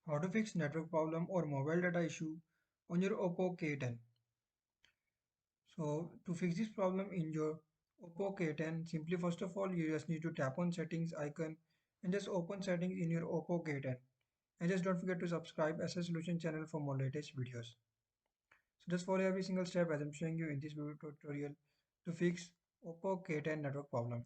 How to fix network problem or mobile data issue on your Oppo K10. So to fix this problem in your Oppo K10, simply first of all you just need to tap on settings icon and just open settings in your Oppo K10. And just don't forget to subscribe SS Solution channel for more latest videos. So just follow every single step as I'm showing you in this video tutorial to fix Oppo K10 network problem.